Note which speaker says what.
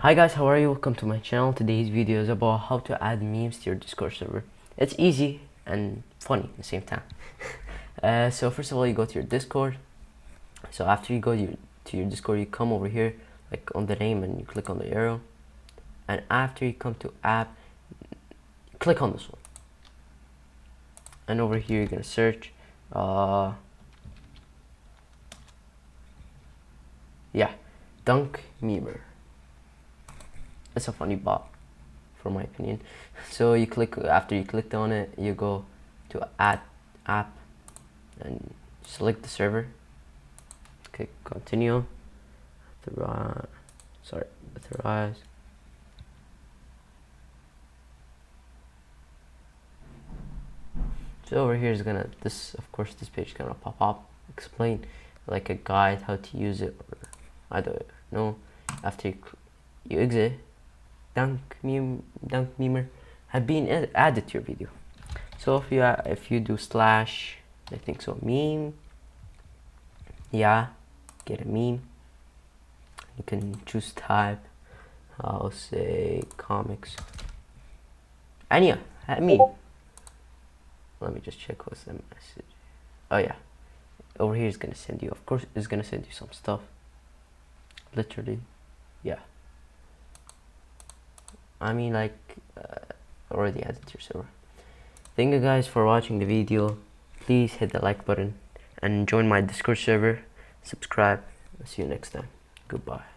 Speaker 1: Hi guys, how are you? Welcome to my channel. Today's video is about how to add memes to your Discord server. It's easy and funny at the same time. So first of all, you go to your Discord. So after you go to your Discord, you come over here, like on the name, and you click on the arrow. And after you come to app, click on this one. And over here, you're gonna search. Yeah, Dunk Memer. It's a funny bot, for my opinion. So you click, after you clicked on it, you go to add app and select the server. Click continue. Authorize. So over here is gonna, of course this page is gonna pop up, explain like a guide how to use it, or I don't know. After you exit, Dunk Memer have been added to your video. So if you do slash, I think so, meme, yeah, get a meme. You can choose type. I'll say comics. And yeah, a meme. Let me just check what's the message. Oh yeah, over here is gonna send you. Of course, it's gonna send you some stuff. Literally, yeah. I mean, like, already added to your server. Thank you guys for watching the video. Please hit the like button and join my Discord server. Subscribe. I'll see you next time. Goodbye.